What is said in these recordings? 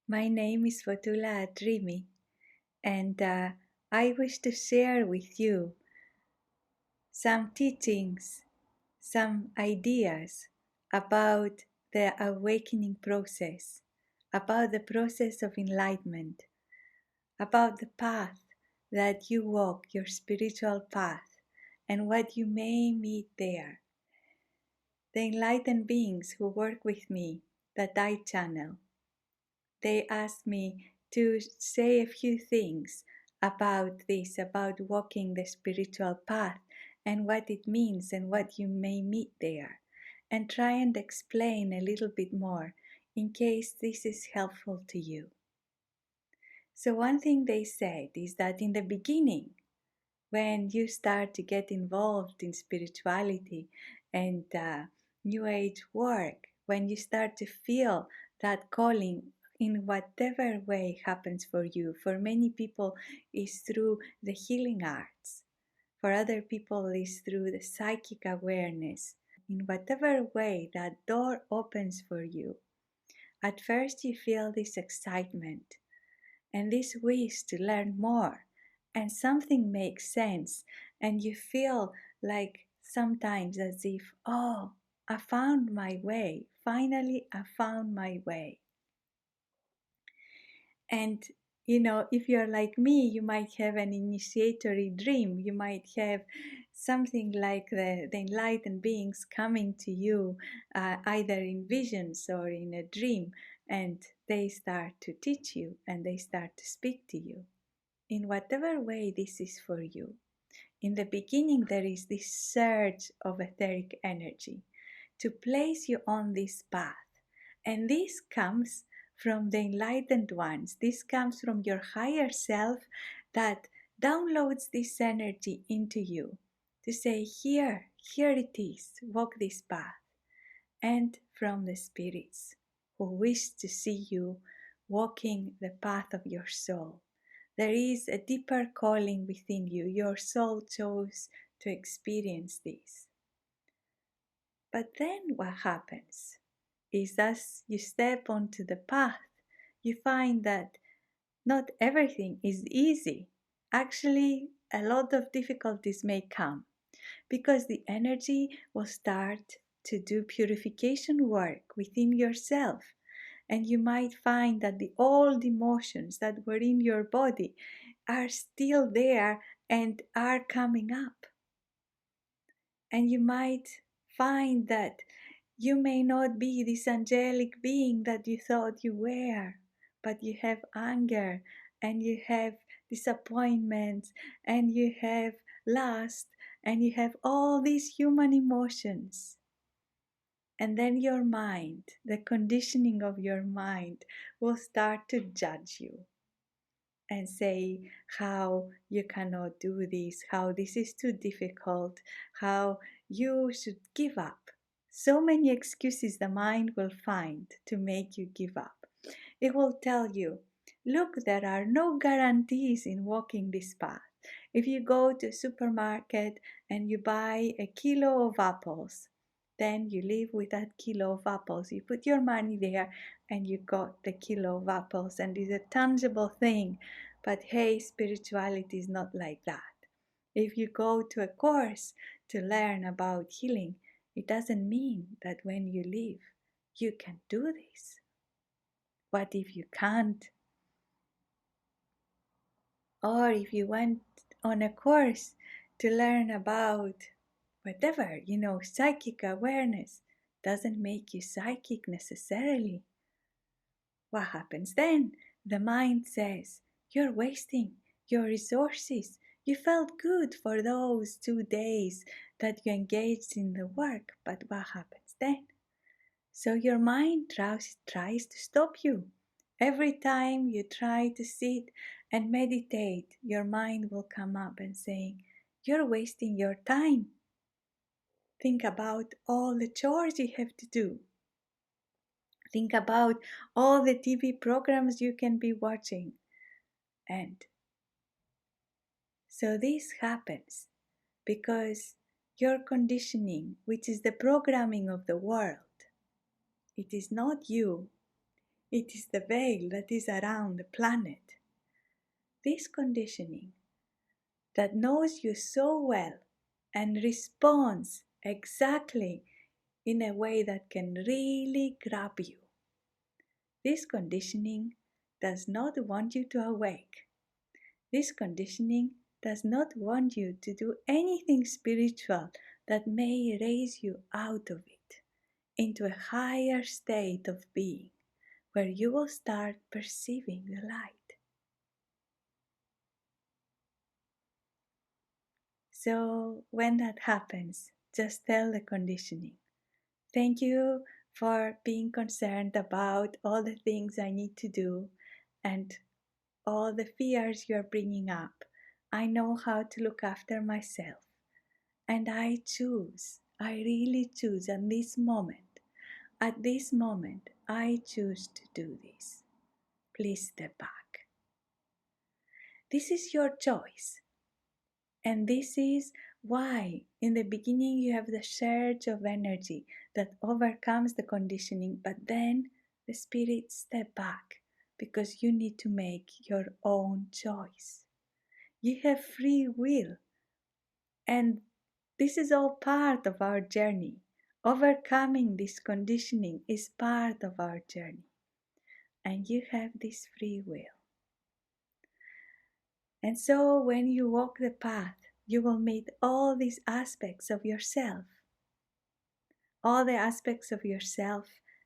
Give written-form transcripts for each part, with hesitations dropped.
My name is Fotoula Adrimi, and I wish to share with you some teachings, some ideas about the awakening process, about the process of enlightenment, about the path that you walk, your spiritual path, and what you may meet there. The enlightened beings who work with me, that I channel, they asked me to say a few things about this, about walking the spiritual path and what it means and what you may meet there, and try and explain a little bit more in case this is helpful to you. So, one thing they said is that in the beginning, when you start to get involved in spirituality and New Age work, when you start to feel that calling in whatever way happens for you, for many people is through the healing arts, for other people is through the psychic awareness. In whatever way that door opens for you, at first you feel this excitement and this wish to learn more, and something makes sense, and you feel like sometimes as if, oh, I found my way. Finally, I found my way. And if you're like me, you might have an initiatory dream. You might have something like the enlightened beings coming to you, either in visions or in a dream, and they start to teach you and they start to speak to you. In whatever way this is for you, in the beginning there is this surge of etheric energy to place you on this path. And this comes from the enlightened ones. This comes from your higher self that downloads this energy into you to say, here it is, walk this path. And from the spirits who wish to see you walking the path of your soul. There is a deeper calling within you. Your soul chose to experience this. But then what happens is as you step onto the path, you find that not everything is easy. Actually, a lot of difficulties may come because the energy will start to do purification work within yourself. And you might find that the old emotions that were in your body are still there and are coming up. And you might find that you may not be this angelic being that you thought you were, but you have anger and you have disappointments and you have lust and you have all these human emotions. And then your mind, the conditioning of your mind, will start to judge you and say how you cannot do this, how this is too difficult, how you should give up. So many excuses the mind will find to make you give up. It will tell you, look, there are no guarantees in walking this path. If you go to a supermarket and you buy a kilo of apples, then you live with that kilo of apples. You put your money there and you got the kilo of apples, and it's a tangible thing. But hey, spirituality is not like that. If you go to a course to learn about healing, it doesn't mean that when you leave, you can do this. What if you can't? Or if you went on a course to learn about whatever, psychic awareness, doesn't make you psychic necessarily. What happens then? The mind says, you're wasting your resources. You felt good for those 2 days that you engaged in the work, but what happens then? So your mind tries to stop you. Every time you try to sit and meditate, your mind will come up and say, you're wasting your time. Think about all the chores you have to do. Think about all the TV programs you can be watching. And so this happens because your conditioning, which is the programming of the world, it is not you. It is the veil that is around the planet. This conditioning that knows you so well and responds exactly in a way that can really grab you. This conditioning does not want you to awake. This conditioning does not want you to do anything spiritual that may raise you out of it into a higher state of being where you will start perceiving the light. So when that happens, just tell the conditioning, thank you for being concerned about all the things I need to do and all the fears you're bringing up. I know how to look after myself. And I choose, I really choose at this moment, I choose to do this. Please step back. This is your choice. And this is why in the beginning you have the surge of energy that overcomes the conditioning, but then the spirit step back because you need to make your own choice. You have free will, and this is all part of our journey. Overcoming this conditioning is part of our journey, and you have this free will. And so when you walk the path, you will meet all these aspects of yourself, all the aspects of yourself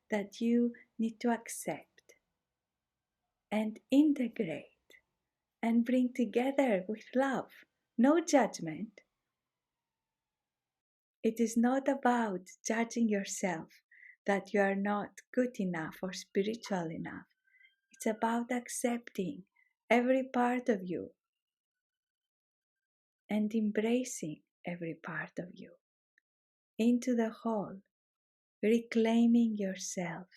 that you need to accept and integrate and bring together with love, no judgment. It is not about judging yourself that you are not good enough or spiritual enough. It's about accepting every part of you and embracing every part of you into the whole, reclaiming yourself.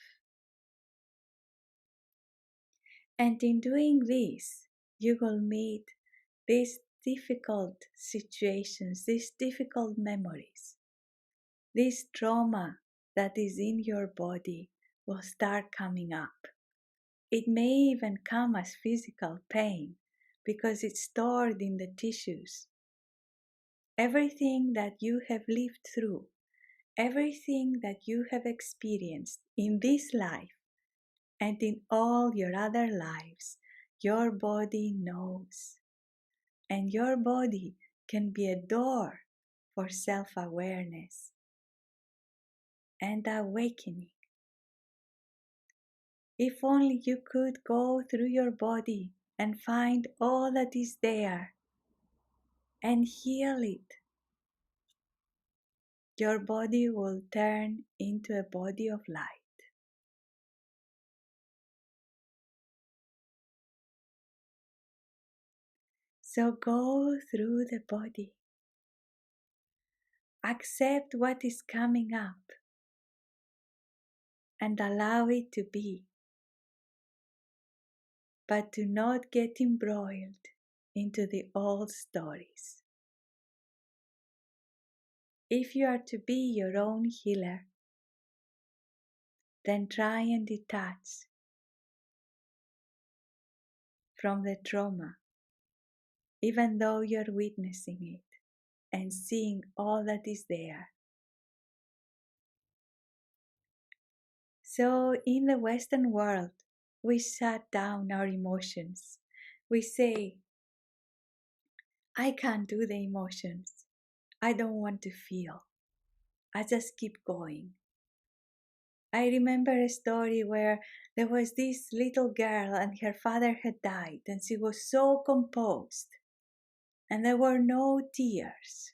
And in doing this, you will meet these difficult situations, these difficult memories, this trauma that is in your body will start coming up. It may even come as physical pain because it's stored in the tissues. Everything that you have lived through, everything that you have experienced in this life and in all your other lives, your body knows. And your body can be a door for self-awareness and awakening. If only you could go through your body and find all that is there and heal it, your body will turn into a body of light. So go through the body. Accept what is coming up and allow it to be. But do not get embroiled into the old stories. If you are to be your own healer, then try and detach from the trauma, even though you're witnessing it and seeing all that is there. So in the Western world, we shut down our emotions. We say, I can't do the emotions. I don't want to feel. I just keep going. I remember a story where there was this little girl and her father had died and she was so composed and there were no tears.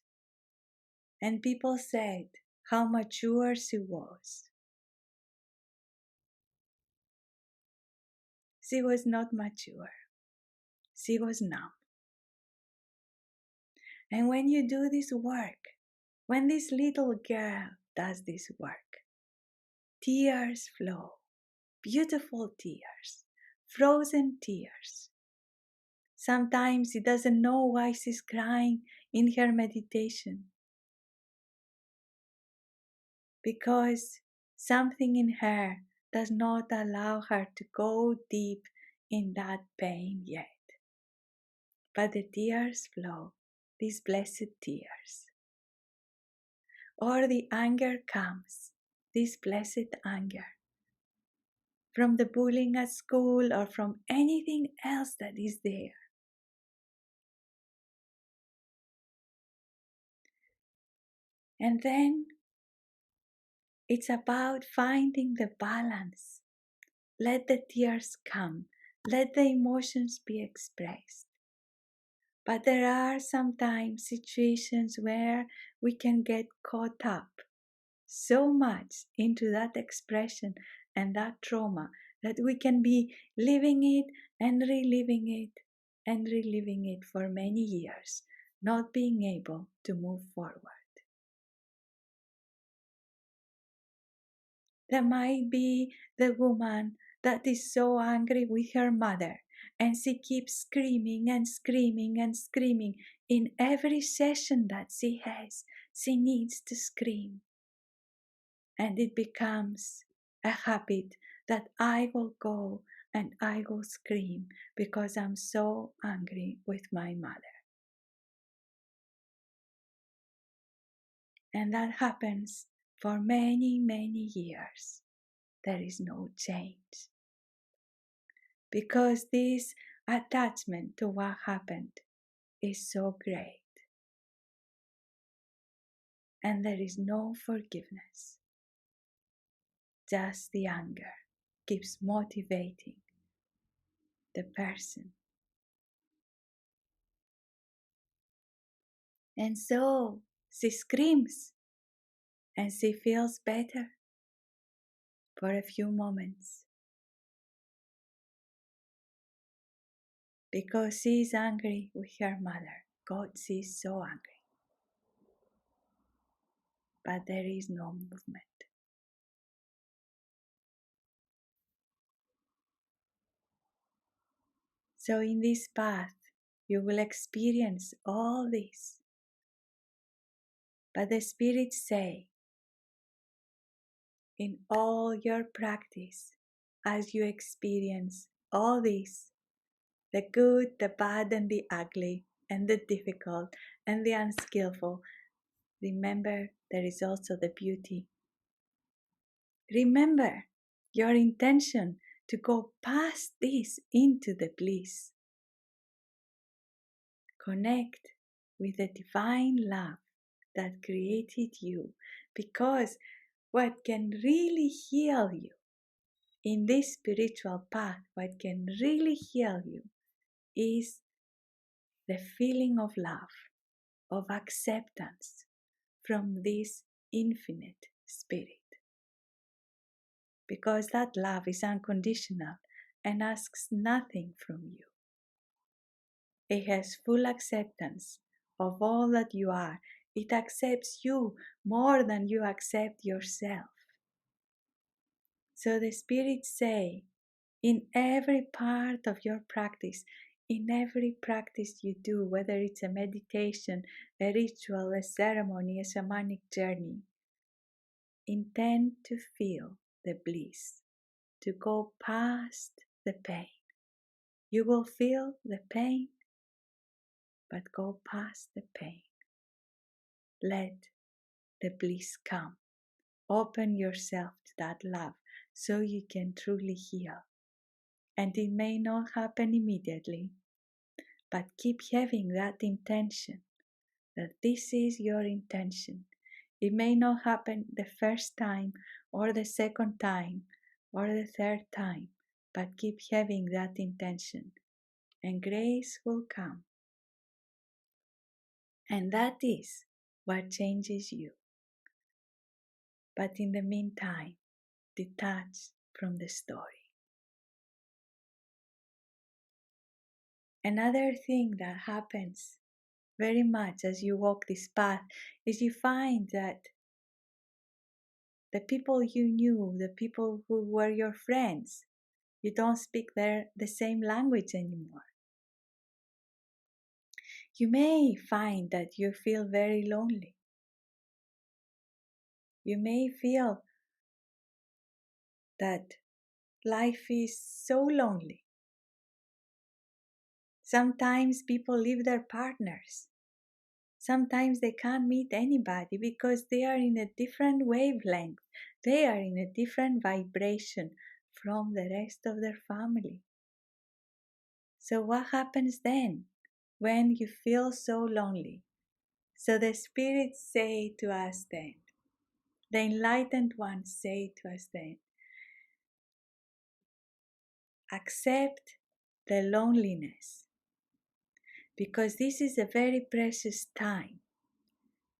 And people said how mature she was. She was not mature. She was numb. And when you do this work, when this little girl does this work, tears flow, beautiful tears, frozen tears. Sometimes she doesn't know why she's crying in her meditation, because something in her does not allow her to go deep in that pain yet. But the tears flow, these blessed tears. Or the anger comes, this blessed anger, from the bullying at school or from anything else that is there. And then it's about finding the balance. Let the tears come, let the emotions be expressed. But there are sometimes situations where we can get caught up so much into that expression and that trauma that we can be living it and reliving it and reliving it for many years, not being able to move forward. There might be the woman that is so angry with her mother and she keeps screaming and screaming and screaming in every session that she has. She needs to scream. And it becomes a habit that I will go and I will scream because I'm so angry with my mother. And that happens for many, many years. There is no change. Because this attachment to what happened is so great. And there is no forgiveness. Just the anger keeps motivating the person. And so she screams and she feels better for a few moments because she is angry with her mother. God, she is so angry. But there is no movement. So in this path, you will experience all this. But the spirits say, in all your practice, as you experience all this, the good, the bad, and the ugly, and the difficult, and the unskillful, remember there is also the beauty. Remember your intention to go past this into the bliss. Connect with the divine love that created you, because what can really heal you in this spiritual path, what can really heal you is the feeling of love, of acceptance from this infinite spirit. Because that love is unconditional and asks nothing from you. It has full acceptance of all that you are. It accepts you more than you accept yourself. So the spirits say, in every part of your practice, in every practice you do, whether it's a meditation, a ritual, a ceremony, a shamanic journey, intend to feel the bliss, to go past the pain. You will feel the pain, but go past the pain. Let the bliss come. Open yourself to that love so you can truly heal. And it may not happen immediately, but keep having that intention, that this is your intention. It may not happen the first time or the second time or the third time, but keep having that intention and grace will come. And that is what changes you. But in the meantime, detach from the story. Another thing that happens very much as you walk this path is you find that the people you knew, the people who were your friends, you don't speak the same language anymore. You may find that you feel very lonely. You may feel that life is so lonely. Sometimes people leave their partners. Sometimes they can't meet anybody because they are in a different wavelength. They are in a different vibration from the rest of their family. So what happens then when you feel so lonely? So the spirits say to us then, the enlightened ones say to us then, accept the loneliness, because this is a very precious time.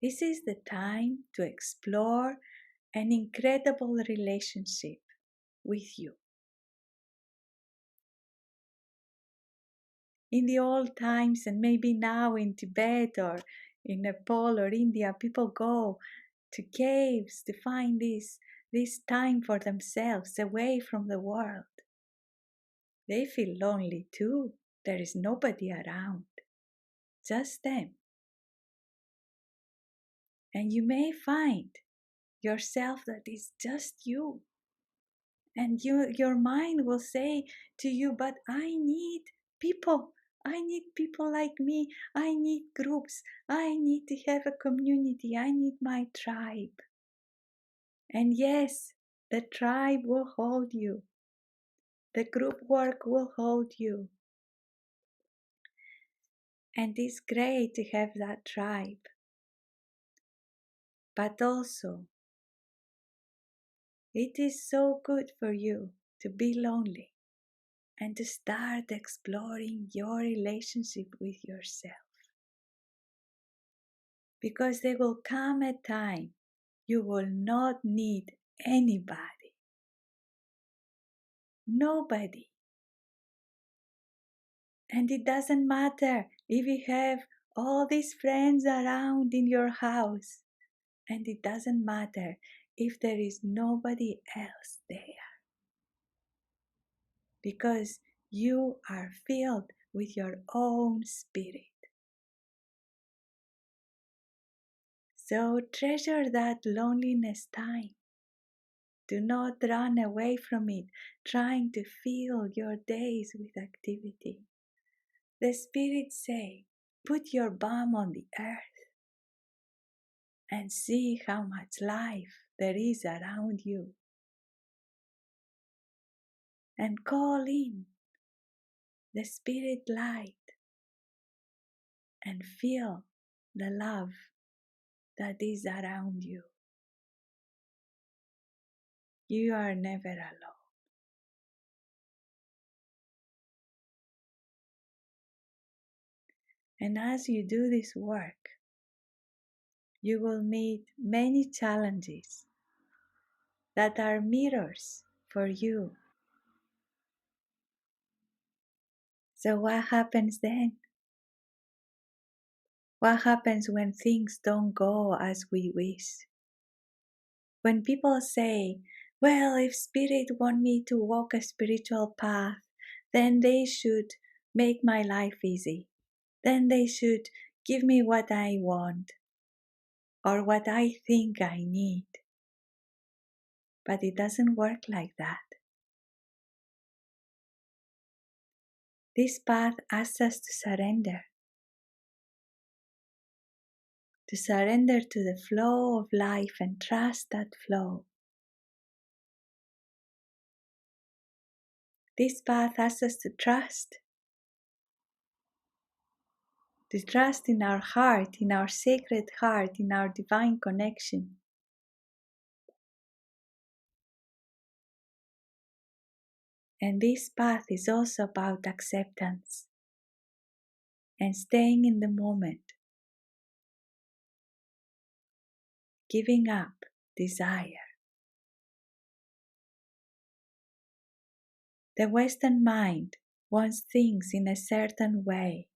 This is the time to explore an incredible relationship with you. In the old times, and maybe now in Tibet or in Nepal or India, people go to caves to find this time for themselves away from the world. They feel lonely too. There is nobody around, just them. And you may find yourself that it's just you. And your mind will say to you, but I need people. I need people like me. I need groups. I need to have a community. I need my tribe. And yes, the tribe will hold you. The group work will hold you. And it's great to have that tribe. But also, it is so good for you to be lonely and to start exploring your relationship with yourself. Because there will come a time you will not need anybody. Nobody. And it doesn't matter if you have all these friends around in your house. And it doesn't matter if there is nobody else there. Because you are filled with your own spirit. So treasure that loneliness time. Do not run away from it, trying to fill your days with activity. The spirits say, put your bum on the earth and see how much life there is around you. And call in the spirit light and feel the love that is around you. You are never alone. And as you do this work, you will meet many challenges that are mirrors for you. So what happens then? What happens when things don't go as we wish? When people say, well, if spirit want me to walk a spiritual path, then they should make my life easy. Then they should give me what I want or what I think I need. But it doesn't work like that. This path asks us to surrender to the flow of life and trust that flow. This path asks us to trust in our heart, in our sacred heart, in our divine connection. And this path is also about acceptance and staying in the moment, giving up desire. The Western mind wants things in a certain way.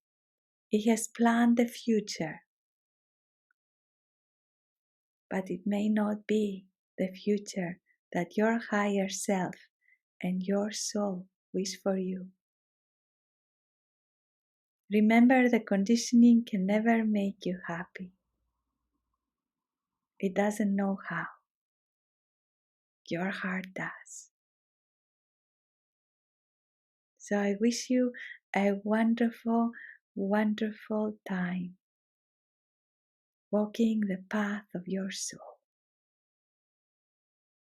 It has planned the future, but it may not be the future that your higher self and your soul wish for you. Remember, the conditioning can never make you happy. It doesn't know how. Your heart does. So I wish you a wonderful, wonderful time walking the path of your soul.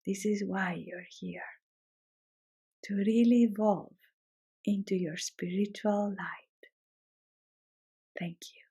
This is why you're here, to really evolve into your spiritual light. Thank you.